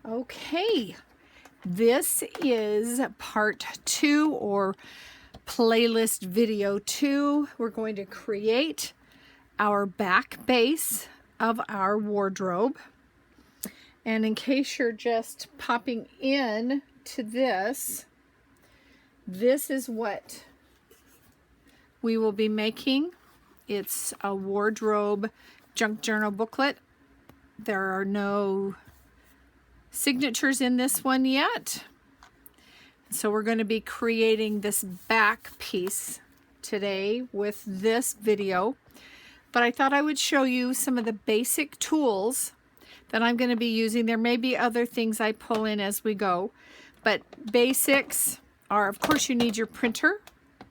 Okay, this is part 2 or playlist video 2. We're going to create our back base of our wardrobe. And in case you're just popping in to this is what we will be making. It's a wardrobe junk journal booklet. There are no signatures in this one yet. So we're going to be creating this back piece today with this video. But I thought I would show you some of the basic tools that I'm going to be using. There may be other things I pull in as we go, but basics are, of course, you need your printer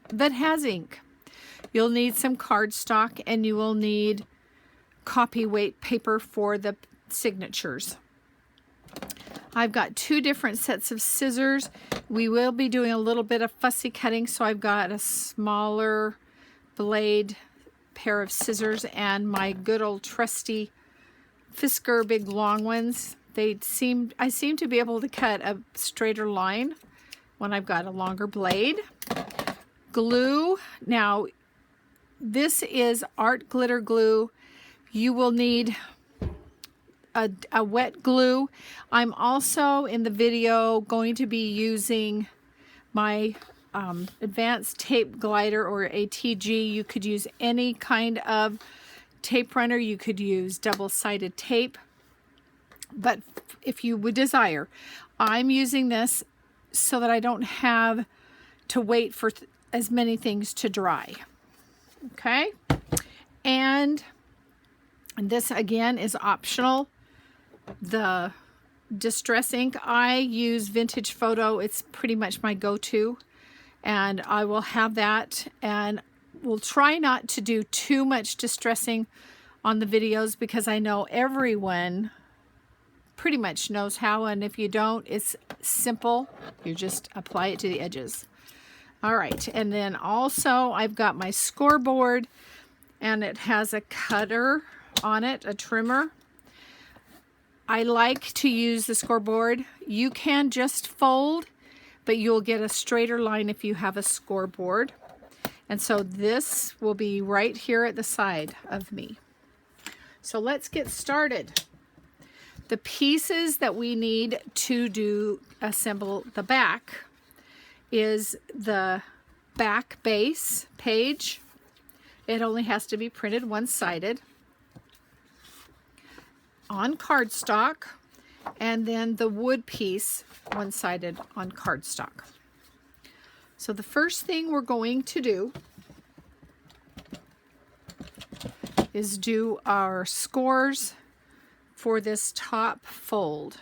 that has ink. You'll need some cardstock, and you will need copy weight paper for the signatures. I've got 2 different sets of scissors. We will be doing a little bit of fussy cutting, so I've got a smaller blade pair of scissors and my good old trusty Fisker big long ones. I seem to be able to cut a straighter line when I've got a longer blade. Glue. Now, this is art glitter glue. You will need a wet glue. I'm also in the video going to be using my advanced tape glider, or ATG. You could use any kind of tape runner. You could use double-sided tape, but if you would desire, I'm using this so that I don't have to wait for as many things to dry. Okay, and this again is optional. The distress ink, I use Vintage Photo. It's pretty much my go-to, and I will have that, and we'll try not to do too much distressing on the videos because I know everyone pretty much knows how, and if you don't, it's simple. You just apply it to the edges. All right, and then also I've got my scoreboard, and it has a cutter on it, a trimmer. I like to use the scoreboard. You can just fold, but you'll get a straighter line if you have a scoreboard. And so this will be right here at the side of me. So let's get started. The pieces that we need to assemble the back is the back base page. It only has to be printed one-sided on cardstock, and then the wood piece one-sided on cardstock. So the first thing we're going to do is do our scores for this top fold.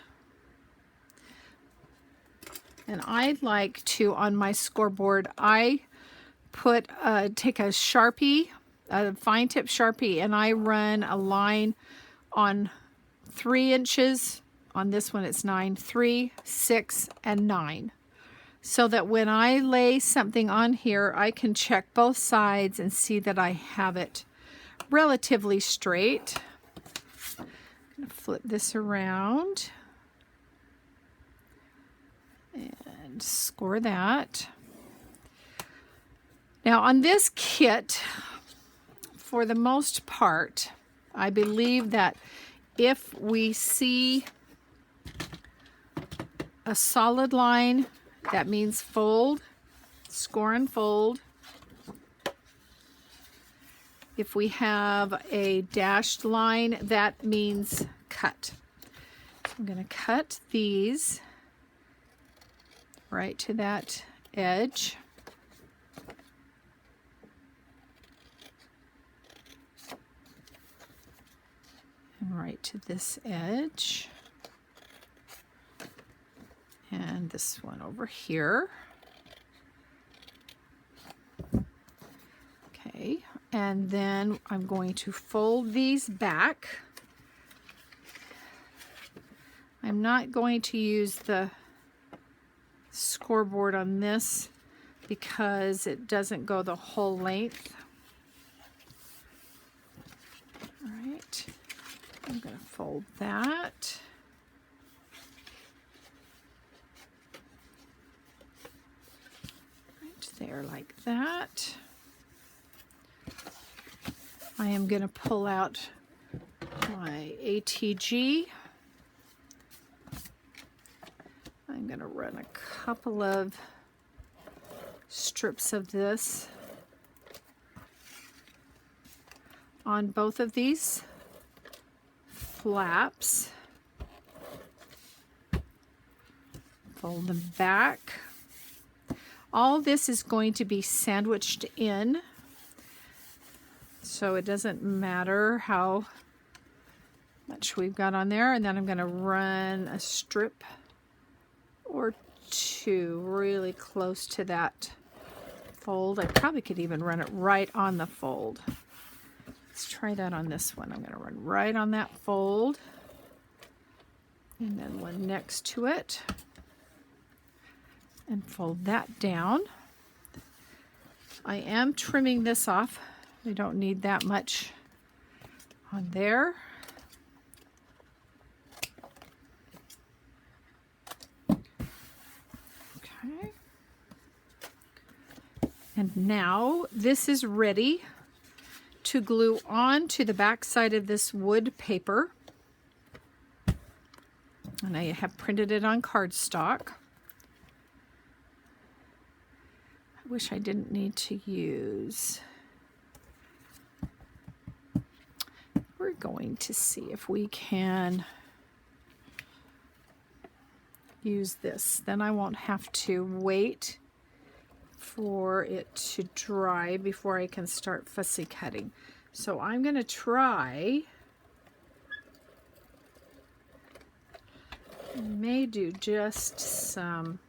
And I'd like to, on my scoreboard, I take a Sharpie, a fine tip Sharpie, and I run a line on 3 inches. On this one it's 9, 3, 6, and 9. So that when I lay something on here, I can check both sides and see that I have it relatively straight. I'm going to flip this around and score that. Now on this kit, for the most part, I believe that if we see a solid line, that means fold, score and fold. If we have a dashed line, that means cut. So I'm going to cut these right to that edge. And right to this edge. And this one over here. Okay, and then I'm going to fold these back. I'm not going to use the scoreboard on this because it doesn't go the whole length. All right, I'm going to fold that. layer like that. I am going to pull out my ATG. I'm going to run a couple of strips of this on both of these flaps. Fold them back. All this is going to be sandwiched in, so it doesn't matter how much we've got on there. And then I'm going to run a strip or two really close to that fold. I probably could even run it right on the fold. Let's try that on this one. I'm going to run right on that fold, and then one next to it, and fold that down. I am trimming this off. I don't need that much on there. Okay. And now this is ready to glue on to the back side of this wood paper. And I have printed it on cardstock. I wish I didn't need to use. We're going to see if we can use this. Then I won't have to wait for it to dry before I can start fussy cutting. So I'm going to try, may do just some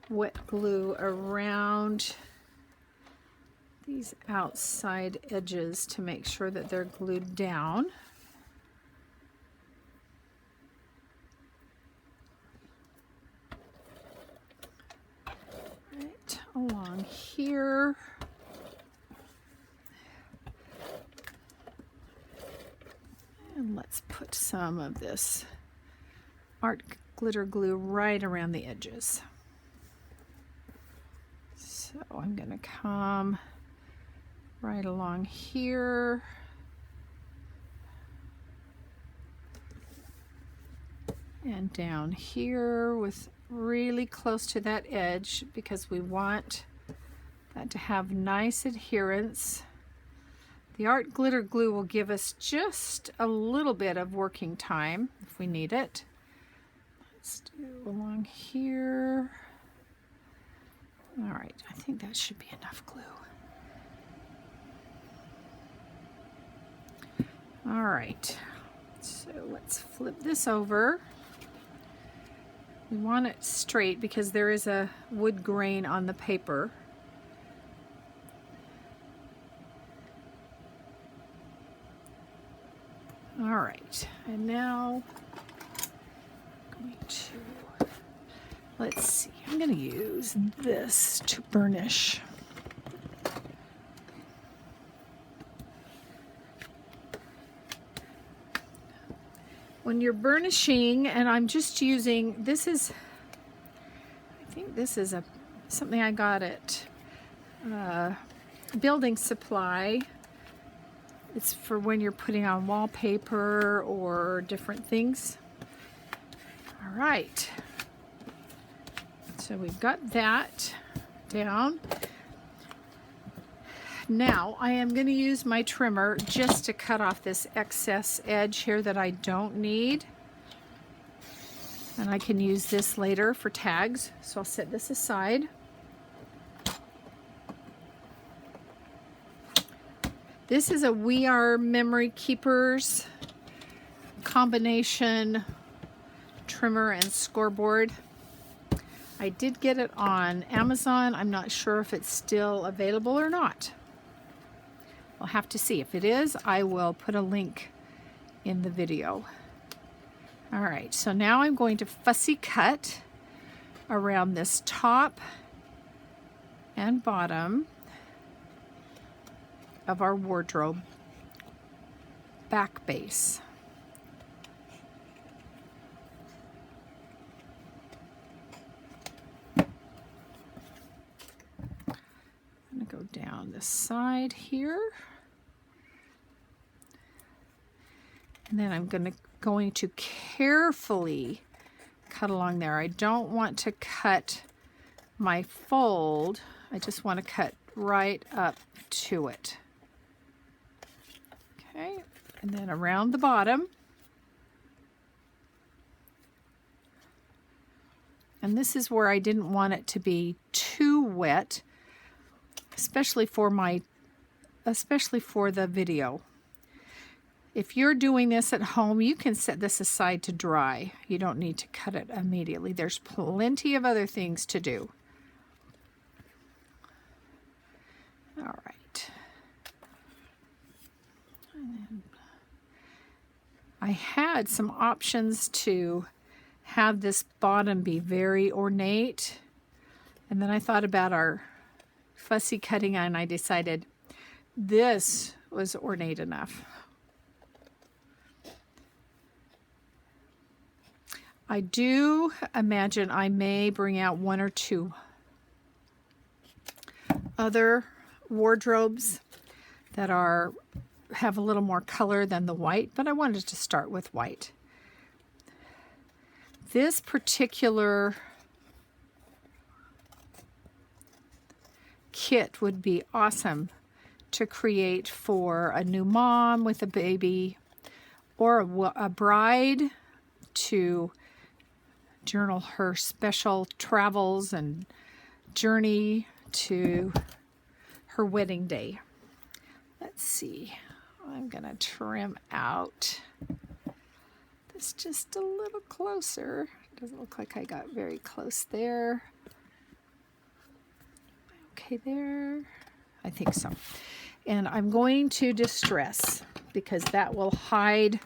wet glue around these outside edges to make sure that they're glued down. Right along here. And let's put some of this art glitter glue right around the edges. So I'm going to come right along here. And down here with really close to that edge, because we want that to have nice adherence. The art glitter glue will give us just a little bit of working time if we need it. Let's do along here. All right, I think that should be enough glue. All right, so let's flip this over. We want it straight because there is a wood grain on the paper. All right, and now I'm going to, let's see, I'm going to use this to burnish. When you're burnishing, and I'm just using, this is, I think this is something I got at Building Supply. It's for when you're putting on wallpaper or different things. All right, so we've got that down. Now I am going to use my trimmer just to cut off this excess edge here that I don't need. And I can use this later for tags, so I'll set this aside. This is a We Are Memory Keepers combination trimmer and scoreboard. I did get it on Amazon. I'm not sure if it's still available or not. I'll have to see. If it is, I will put a link in the video. All right, so now I'm going to fussy cut around this top and bottom of our wardrobe back base. around the side here. And then I'm going to carefully cut along there. I don't want to cut my fold. I just want to cut right up to it. Okay, and then around the bottom. And this is where I didn't want it to be too wet, especially for the video. If you're doing this at home, you can set this aside to dry. You don't need to cut it immediately. There's plenty of other things to do. All right. And then I had some options to have this bottom be very ornate, and then I thought about our fussy cutting and I decided this was ornate enough. I do imagine I may bring out one or two other wardrobes that have a little more color than the white, but I wanted to start with white. This particular kit would be awesome to create for a new mom with a baby, or a bride to journal her special travels and journey to her wedding day. Let's see. I'm going to trim out this just a little closer. Doesn't look like I got very close there. Okay there. I think so. And I'm going to distress because that will hide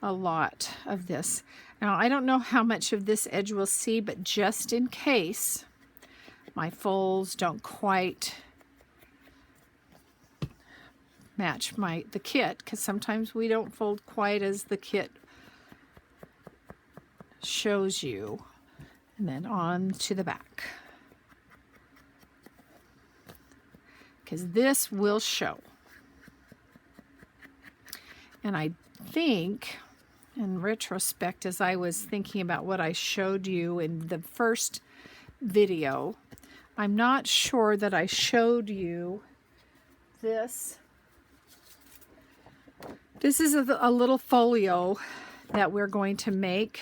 a lot of this. Now, I don't know how much of this edge we'll see, but just in case my folds don't quite match the kit, because sometimes we don't fold quite as the kit shows you. And then on to the back, because this will show. And I think, in retrospect, as I was thinking about what I showed you in the first video, I'm not sure that I showed you this. This is a little folio that we're going to make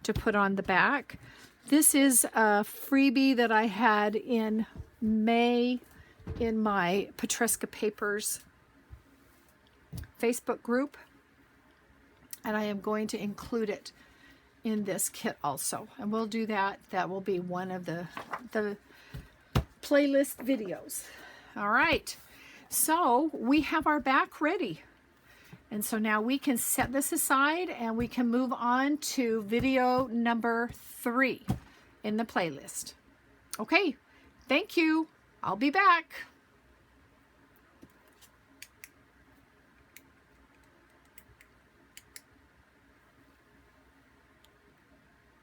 to put on the back. This is a freebie that I had in May in my Petresca Papers Facebook group, and I am going to include it in this kit also, and we'll do that. That will be one of the playlist videos. All right, so we have our back ready. And so now we can set this aside and we can move on to video number 3 in the playlist. Okay, thank you. I'll be back.